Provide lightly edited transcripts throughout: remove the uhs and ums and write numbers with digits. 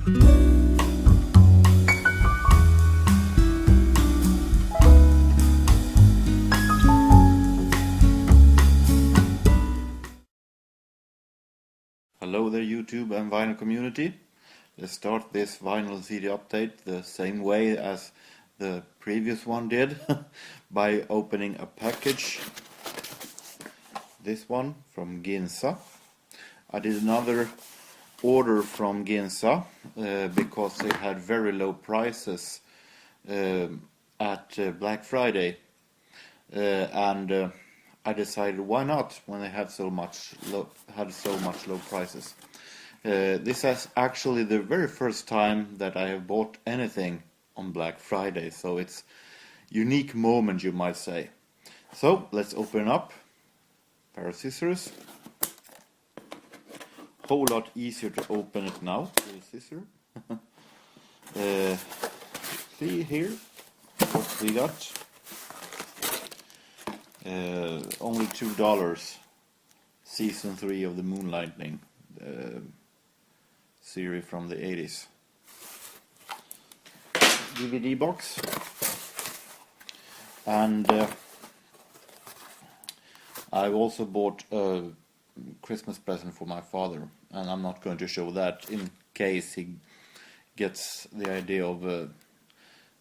Hello there YouTube and vinyl community. Let's start this vinyl CD update the same way as the previous one did by opening a package. This one from JorgenS. I did another order from JorgenS because they had very low prices at Black Friday, and I decided why not when they had so much low prices. This is actually the very first time that I have bought anything on Black Friday, so it's unique moment, you might say. So let's open up. Pair of scissors. Whole lot easier to open it now with a scissor. See here what we got. Only $2. Season 3 of the Moonlightning series from the 80s. DVD box. And I've also bought a Christmas present for my father, and I'm not going to show that in case he gets the idea of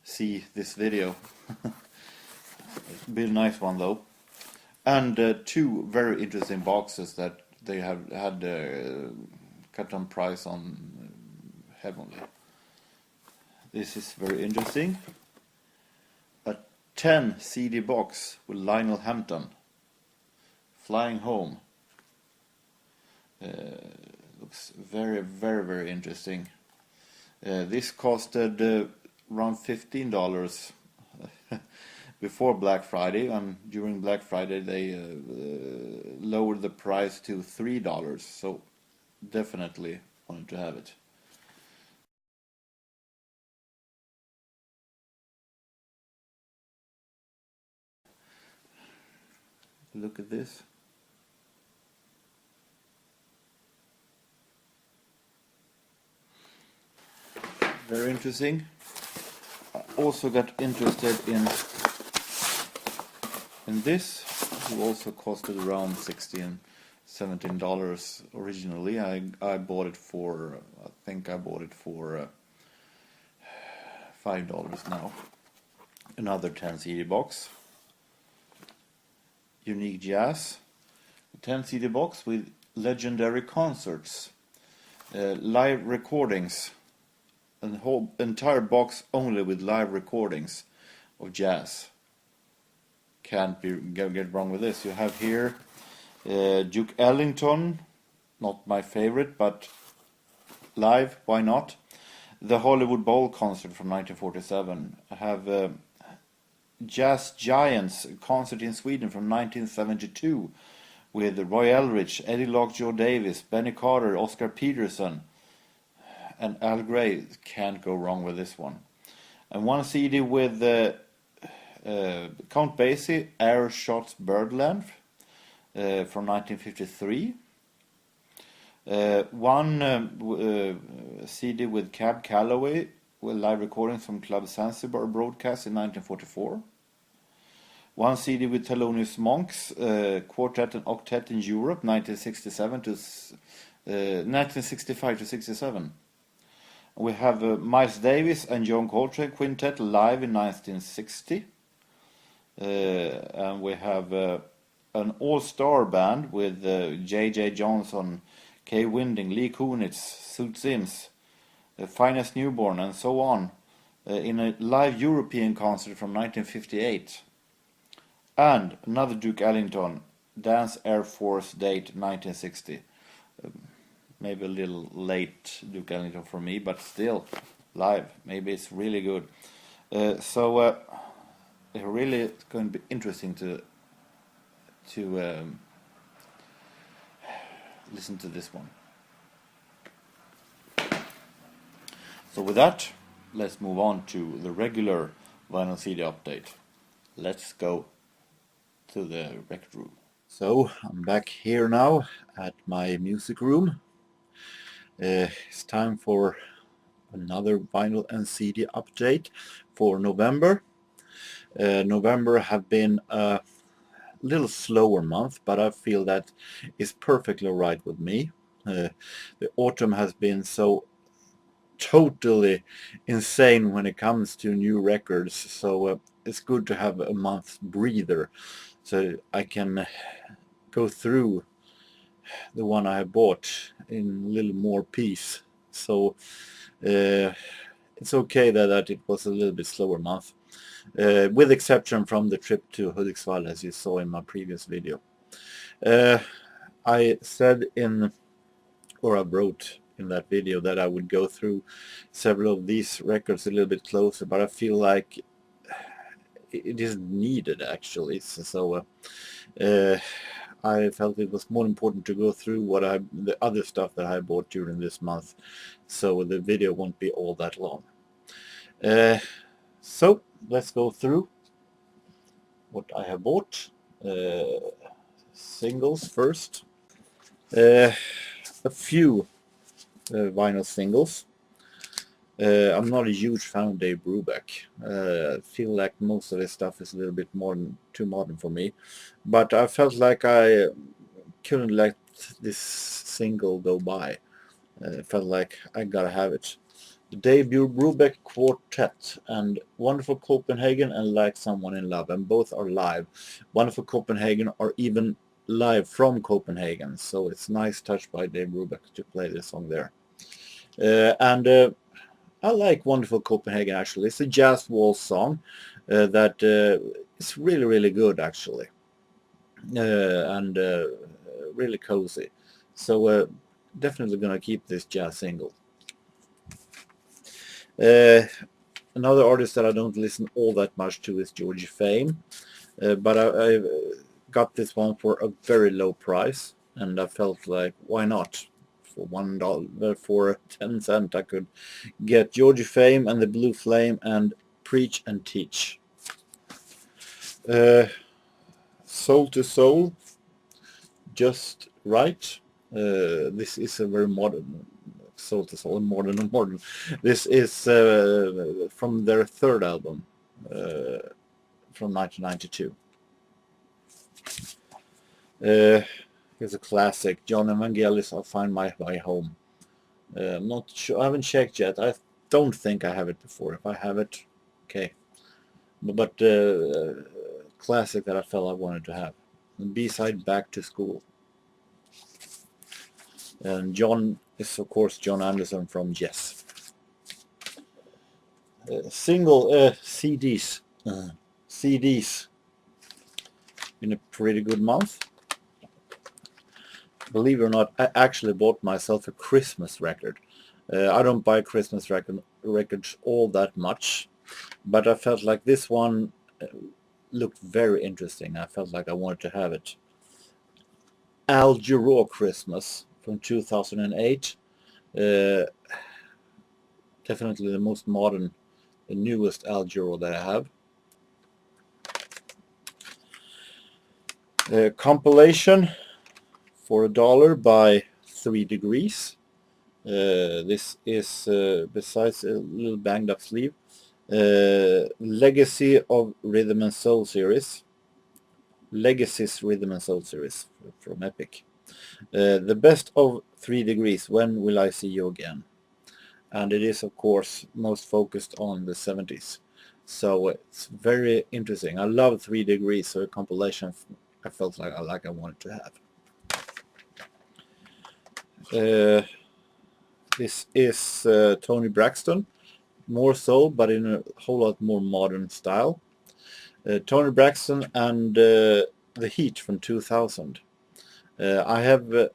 see this video. It's been a nice one though. And two very interesting boxes that they have had cut on price on heavily. This is very interesting. A 10 CD box with Lionel Hampton, Flying Home. Looks very, very, very interesting. This costed around $15 before Black Friday, and during Black Friday they lowered the price to $3, so definitely wanted to have it. Look at this. Very interesting. I also got interested in this, who also costed around $16-17 originally. I bought it for, I think I bought it for $5 now. Another 10 CD box. Unique Jazz. 10 CD box with legendary concerts, live recordings, and whole entire box only with live recordings of jazz. Can't get wrong with this. You have here Duke Ellington, not my favorite, but live, why not? The Hollywood Bowl concert from 1947. I have Jazz Giants concert in Sweden from 1972 with Roy Eldridge, Eddie Lockjaw Davis, Benny Carter, Oscar Peterson, and Al Gray. Can't go wrong with this one. And one CD with Count Basie, Air Shots Birdland from 1953. One CD with Cab Calloway with live recordings from Club Zanzibar broadcast in 1944. One CD with Thelonious Monk's Quartet and Octet in Europe 1965 to 67. We have Miles Davis and John Coltrane Quintet live in 1960. And we have an all-star band with J.J. Johnson, Kay Winding, Lee Kunitz, Sue Sims, Finest Newborn, and so on, in a live European concert from 1958. And another Duke Ellington, Dance Air Force date 1960. Maybe a little late Duke Ellington for me, but still live. Maybe it's really good. So it really is going to be interesting to listen to this one. So with that, let's move on to the regular vinyl CD update. Let's go to the record room. So I'm back here now at my music room. It's time for Another vinyl and CD update for November. November have been a little slower month, but I feel that is perfectly right with me. The autumn has been so totally insane when it comes to new records, so it's good to have a month's breather so I can go through the one I bought in a little more peace. So it's okay that it was a little bit slower month, with exception from the trip to Hudiksvall, as you saw in my previous video. I said I wrote in that video that I would go through several of these records a little bit closer, but I feel like it is needed actually. So I felt it was more important to go through the other stuff that I bought during this month, so the video won't be all that long. So let's go through what I have bought. Singles first. A few vinyl singles. I'm not a huge fan of Dave Brubeck. I feel like most of his stuff is a little bit too modern for me, but I felt like I couldn't let this single go by. I felt like I gotta have it. The debut Brubeck Quartet and Wonderful Copenhagen and Like Someone in Love, and both are live. Wonderful Copenhagen are even live from Copenhagen, so it's a nice touch by Dave Brubeck to play this song there. I like Wonderful Copenhagen actually. It's a jazz waltz song that is really, really good actually, and really cozy. So definitely gonna keep this jazz single. Another artist that I don't listen all that much to is Georgie Fame, but I got this one for a very low price, and I felt like, why not? For $1, for 10 cents, I could get Georgie Fame and the Blue Flame and Preach and Teach. Soul to Soul, Just Right. This is a very modern Soul to Soul, modern. This is from their third album, from 1992. Here's a classic, Jon Vangelis, I'll Find My Way Home. I'm not sure, I haven't checked yet. I don't think I have it before. If I have it, okay. But classic that I felt I wanted to have. And B-side, Back to School. And John is of course John Anderson from Getz. Single CDs. CDs. Been a pretty good month. Believe it or not, I actually bought myself a Christmas record. I don't buy Christmas records all that much, but I felt like this one looked very interesting. I felt like I wanted to have it. Jarreau Christmas from 2008. Definitely the most modern, the newest Jarreau that I have. Compilation for $1 by 3 Degrees. This is, besides a little banged up sleeve, Legacy of Rhythm and Soul series. Legacy's Rhythm and Soul series from Epic. The best of 3 Degrees, When Will I See You Again? And it is of course most focused on the 70s. So it's very interesting. I love 3 Degrees, so a compilation I felt like I wanted to have. This is Tony Braxton, more soul, but in a whole lot more modern style. Tony Braxton and The Heat from 2000. I have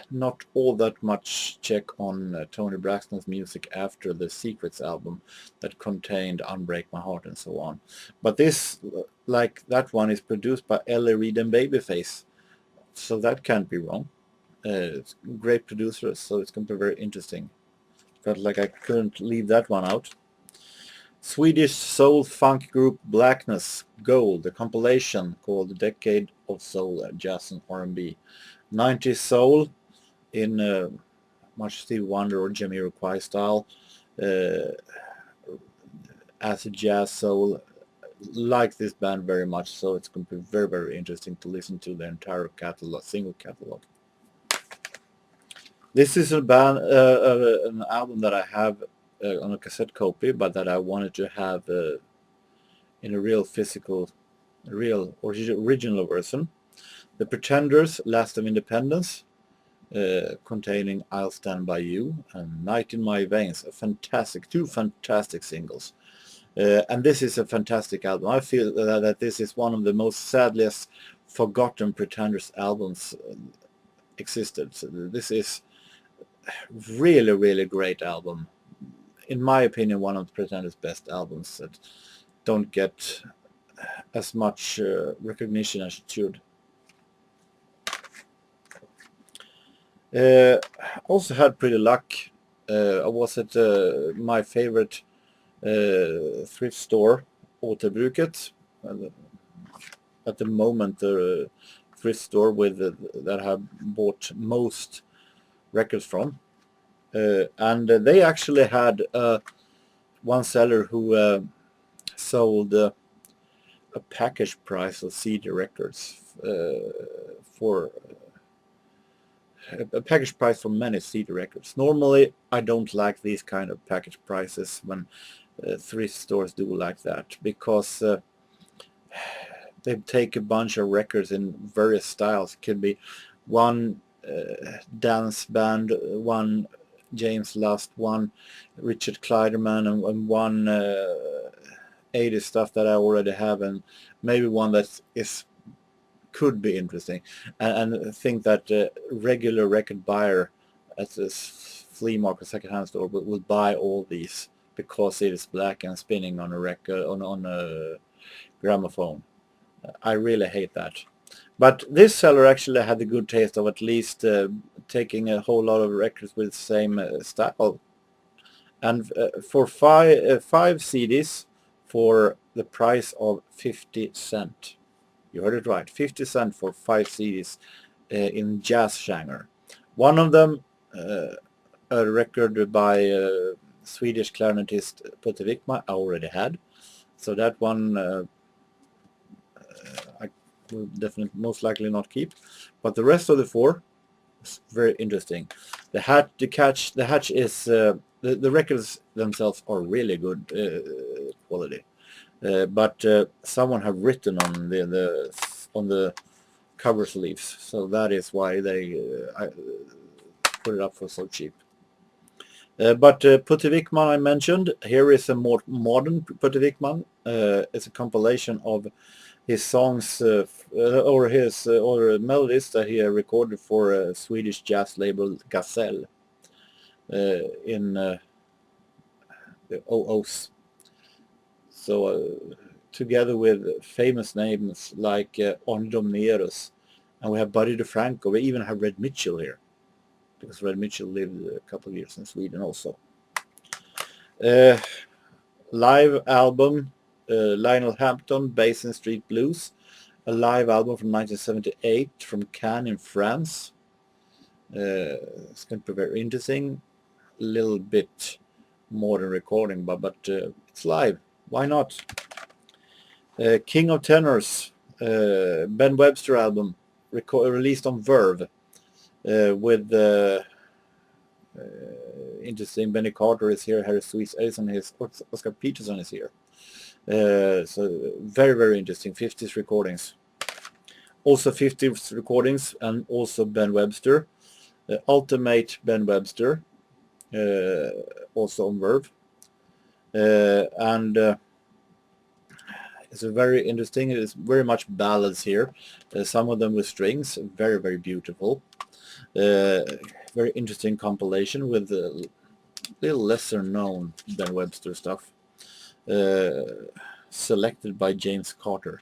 not all that much check on Tony Braxton's music after the Secrets album that contained Unbreak My Heart and so on. But this, like that one, is produced by Ellie Reed and Babyface, so that can't be wrong. It's great producers, so it's going to be very interesting. Felt like I couldn't leave that one out. Swedish soul funk group Blacknuss, Gold, a compilation called The Decade of Soul, Jazz and R&B. 90s soul in much Stevie Wonder or Jamiroquai style. as a jazz soul. Like this band very much, so it's going to be very, very interesting to listen to the entire catalog, single catalog. This is a band, an album that I have on a cassette copy, but that I wanted to have in a real physical, real original version. The Pretenders, Last of Independence, containing I'll Stand By You and Night in My Veins, two fantastic singles. And this is a fantastic album. I feel that this is one of the most sadly forgotten Pretenders albums existed. So this is really, really great album. In my opinion, one of the Pretenders' best albums that don't get as much recognition as it should. Also had pretty luck. I was at my favorite thrift store, Återbruket, at the moment the thrift store with that I have bought most records from, and they actually had one seller who sold a package price of CD records for a package price for many CD records. Normally I don't like these kind of package prices when thrift stores do like that, because they take a bunch of records in various styles. It could be one dance band, one James Last, one Richard Clyderman, and one 80s stuff that I already have, and maybe one that could be interesting, and think that regular record buyer at this flea market secondhand store will buy all these because it is black and spinning on a record on a gramophone. I really hate that. But this seller actually had the good taste of at least taking a whole lot of records with the same style. And for five CDs for the price of 50 cents. You heard it right, 50 cents for 5 CDs in jazz genre. One of them, a record by Swedish clarinetist Putte Wickman, I already had. So that one I will definitely most likely not keep. But the rest of the 4 is very interesting. The hatch is the records themselves are really good quality. But someone have written on the cover sleeves, so that is why they put it up for so cheap. But Putte Wickman I mentioned, here is a more modern Putte Wickman. It's a compilation of his songs or melodies that he recorded for a Swedish jazz label Gazelle in the 00s. So together with famous names like Arne Domnerus, and we have Buddy DeFranco. We even have Red Mitchell here, because Red Mitchell lived a couple of years in Sweden also. Live album, Lionel Hampton, Basin Street Blues, a live album from 1978 from Cannes in France. It's going to be very interesting, a little bit modern recording, but it's live. Why not? King of Tenors, Ben Webster album, released on Verve, with interesting. Benny Carter is here, Harry Sweets Edison is, Oscar Peterson is here. So very, very interesting. 50s recordings. Also 50s recordings, and also Ben Webster. Ultimate Ben Webster, also on Verve. And it's a very interesting, it's very much ballads here, some of them with strings, very, very beautiful. Very interesting compilation with a little lesser known than Webster stuff, selected by James Carter.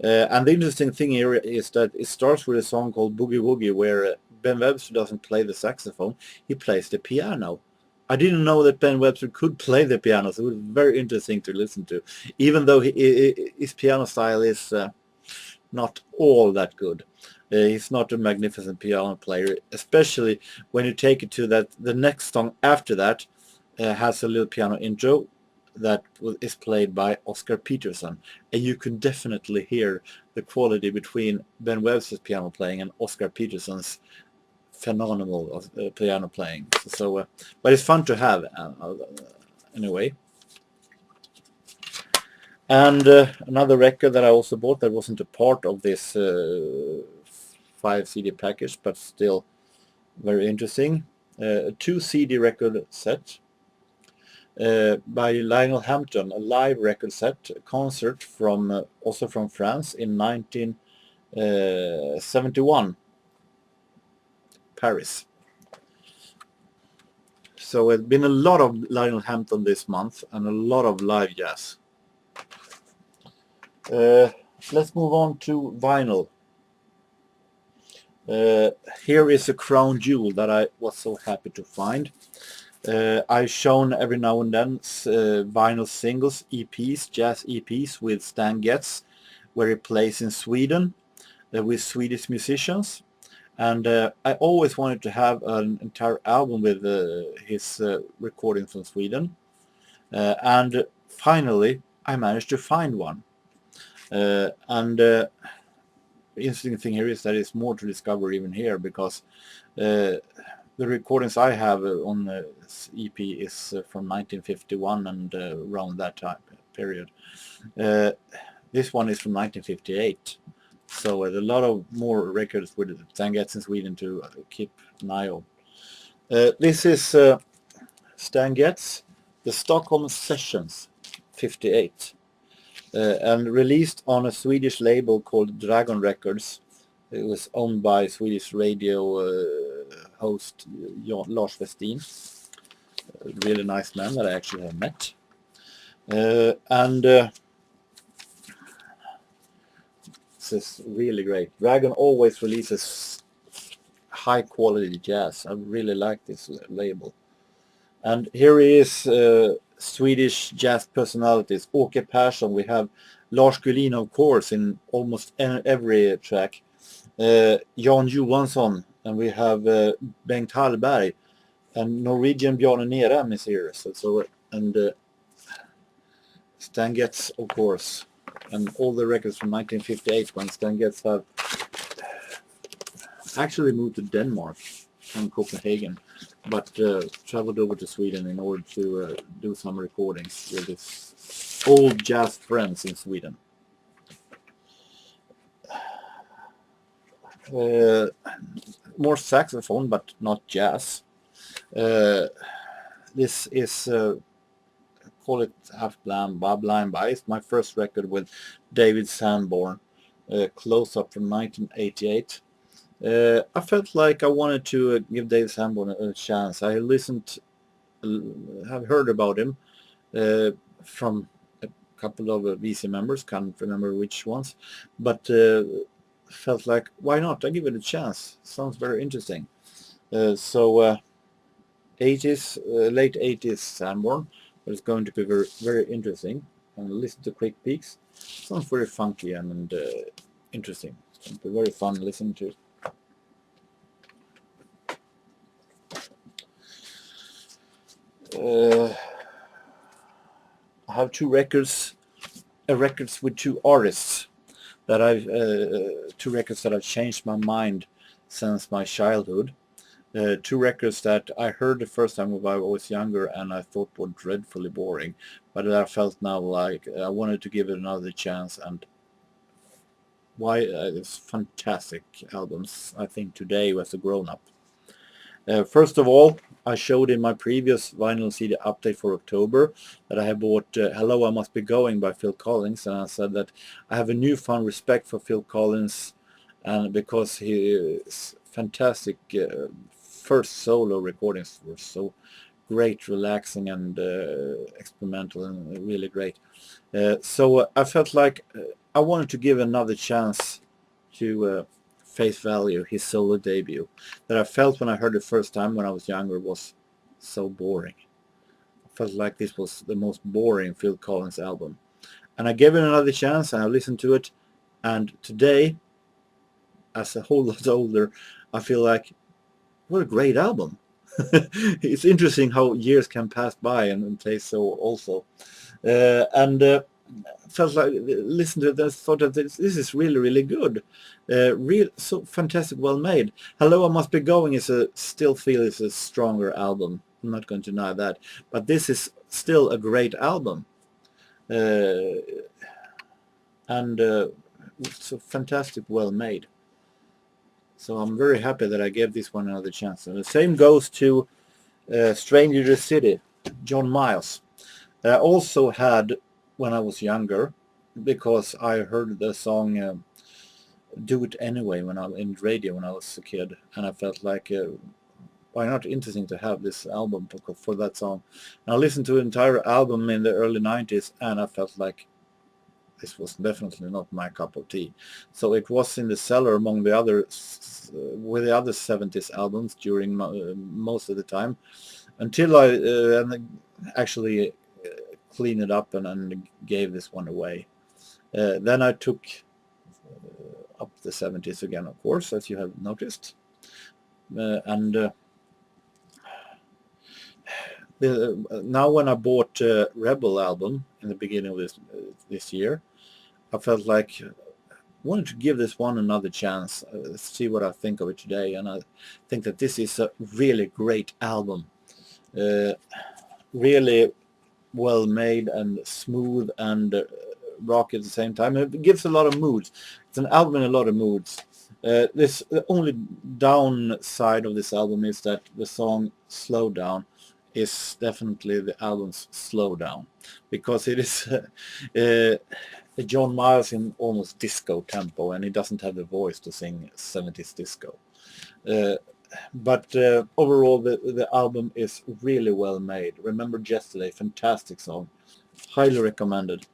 And the interesting thing here is that it starts with a song called Boogie Woogie, where Ben Webster doesn't play the saxophone, he plays the piano. I didn't know that Ben Webster could play the piano, so it was very interesting to listen to, even though his piano style is not all that good. He's not a magnificent piano player, especially when you take it to that the next song after that, has a little piano intro that is played by Oscar Peterson, and you can definitely hear the quality between Ben Webster's piano playing and Oscar Peterson's phenomenal piano playing. So, but it's fun to have anyway. And another record that I also bought that wasn't a part of this 5 CD package, but still very interesting. A 2 CD record set by Lionel Hampton, a live record set, a concert from also from France in 1971, Paris. So it's been a lot of Lionel Hampton this month and a lot of live jazz. Let's move on to vinyl. Here is a crown jewel that I was so happy to find. I've shown every now and then vinyl singles, EPs, jazz EPs with Stan Getz, where he plays in Sweden with Swedish musicians. And I always wanted to have an entire album with his recordings from Sweden. And finally, I managed to find one. The interesting thing here is that it's more to discover even here, because the recordings I have on this EP is from 1951 and around that time period. This one is from 1958. So a lot of more records with Stan Getz in Sweden to keep an eye on. This is Stan Getz, the Stockholm Sessions 58, and released on a Swedish label called Dragon Records. It was owned by Swedish radio host Lars Westin, a really nice man that I actually have met. This is really great. Dragon always releases high quality jazz. I really like this label. And here is Swedish jazz personalities. Åke Persson, we have Lars Gullin, of course, in almost every track. Jan Johansson, and we have Bengt Hallberg, and Norwegian Bjarne Nerem is here. And Stan Getz, of course, and all the records from 1958 when Stan Getz have actually moved to Denmark from Copenhagen, but traveled over to Sweden in order to do some recordings with his old jazz friends in Sweden. More saxophone, but not jazz. This is call it Half Blind By. It's my first record with David Sanborn, Close Up from 1988. I felt like I wanted to give David Sanborn a chance. I have heard about him from a couple of VC members, can't remember which ones, but felt like, why not? I give it a chance. Sounds very interesting. 80s, late 80s Sanborn, but it's going to be very, very interesting. And listen to Quick Peaks. Sounds very funky and interesting. It's going to be very fun listening to. I have two records with two artists that two records that have changed my mind since my childhood. Two records that I heard the first time when I was younger and I thought were dreadfully boring, but I felt now like I wanted to give it another chance, and why it's fantastic albums, I think, today as a grown-up. First of all, I showed in my previous vinyl CD update for October that I have bought Hello, I Must Be Going by Phil Collins, and I said that I have a newfound respect for Phil Collins, and because his fantastic first solo recordings were so great, relaxing and experimental and really great. So I felt like I wanted to give another chance to Face Value, his solo debut, that I felt when I heard it first time when I was younger was so boring. I felt like this was the most boring Phil Collins album. And I gave it another chance and I listened to it, and today, as a whole lot older, I feel like, what a great album. It's interesting how years can pass by and play so also. And felt like listened to this, thought that this is really, really good. Real, so fantastic, well made. Hello, I Must Be Going is still feel is a stronger album. I'm not going to deny that, but this is still a great album. And so fantastic, well made. So I'm very happy that I gave this one another chance. And the same goes to Stranger to the City, John Miles. That I also had when I was younger, because I heard the song Do It Anyway when I in radio when I was a kid, and I felt like why not interesting to have this album for that song. And I listened to the entire album in the early 90s, and I felt like this was definitely not my cup of tea. So it was in the cellar among the other with the other 70s albums during most of the time, until I actually cleaned it up and gave this one away. Then I took up the 70s again, of course, as you have noticed. Now when I bought Rebel album in the beginning of this year, I felt like I wanted to give this one another chance, see what I think of it today, and I think that this is a really great album. Really well made and smooth and rock at the same time. It gives a lot of moods. It's an album in a lot of moods. The only downside of this album is that the song Slow Down is definitely the album's slow down, because it is John Miles in almost disco tempo, and he doesn't have the voice to sing 70s disco. But overall the album is really well made. Remember Yesterday, fantastic song, highly recommended.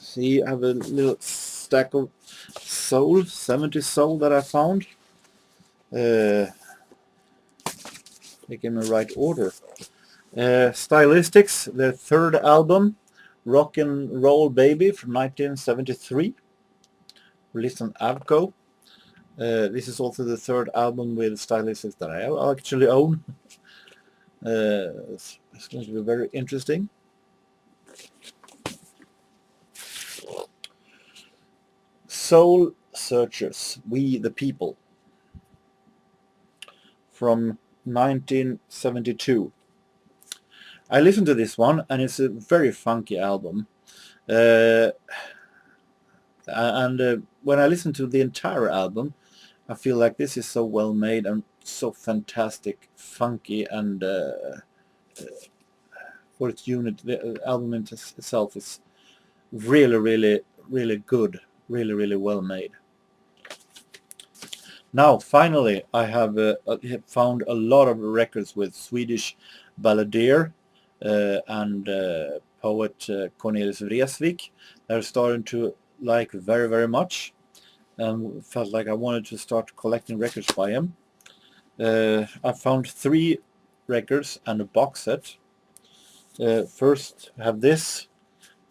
See, I have a little stack of soul, 70s soul that I found. Take in the right order. Stylistics, their third album, Rock and Roll Baby from 1973, released on Avco. This is also the third album with Stylistics that I actually own. It's going to be very interesting. Soul Searchers, We the People, from 1972. I listened to this one, and it's a very funky album. And when I listen to the entire album, I feel like this is so well made and so fantastic, funky, and for its unit, the album itself is really, really, really good, really, really well made. Now, finally, I have found a lot of records with Swedish balladeer and poet Cornelis Vreeswijk. They're starting to like very, very much, and felt like I wanted to start collecting records by him. I found 3 records and a box set. First, I have this,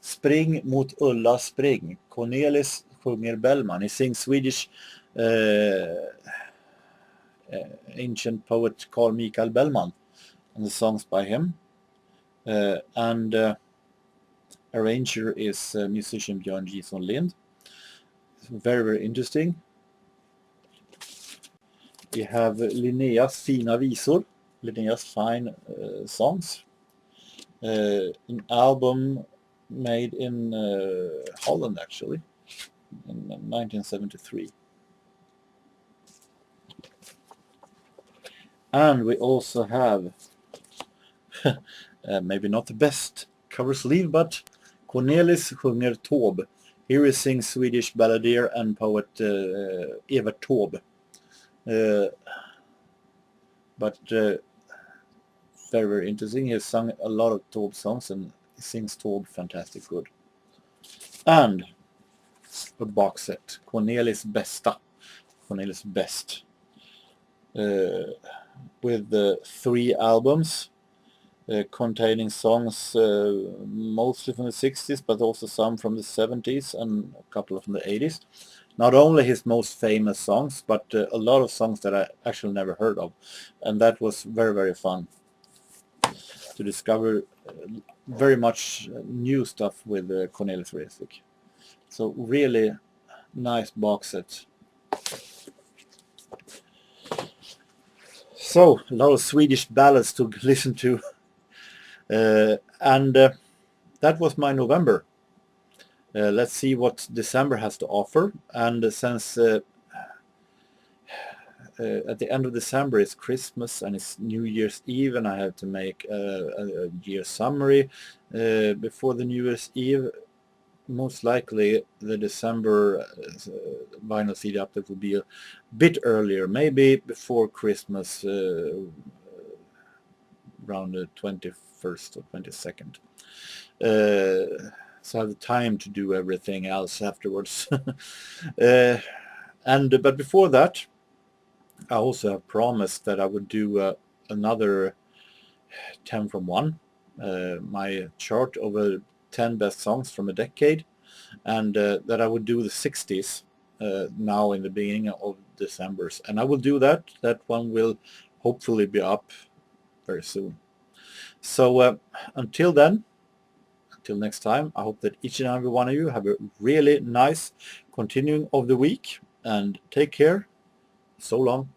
Spring mot Ulla spring. Cornelis sjunger Bellman. He sings Swedish ancient poet Carl Michael Bellman, and the songs by him. And arranger is musician Björn Gison Lind. It's very, very interesting. We have Linneas Fina Visor, Linneas Fine Songs. An album made in Holland, actually, in 1973. And we also have maybe not the best cover sleeve, but Cornelis sjunger Taube. Here he sings Swedish balladeer and poet Evert Taube. But very, very interesting. He has sung a lot of Taube songs, and he sings Taube fantastic good. And a box set, Cornelis Besta, Cornelis Best, with 3 albums. containing songs mostly from the 60s, but also some from the 70s and a couple from the 80s. Not only his most famous songs, but a lot of songs that I actually never heard of. And that was very, very fun to discover very much new stuff with Cornelis Vreeswijk. So really nice box set. So a lot of Swedish ballads to listen to. And that was my November. Let's see what December has to offer. And since at the end of December is Christmas and it's New Year's Eve, and I have to make a year summary before the New Year's Eve, most likely the December vinyl CD update will be a bit earlier, maybe before Christmas, around the 21st or 22nd. So I have the time to do everything else afterwards. But before that, I also have promised that I would do another 10 from 1, my chart over 10 best songs from a decade, and that I would do the 60s now in the beginning of December. And I will do that. That one will hopefully be up very soon. So until then, until next time, I hope that each and every one of you have a really nice continuing of the week, and take care. So long.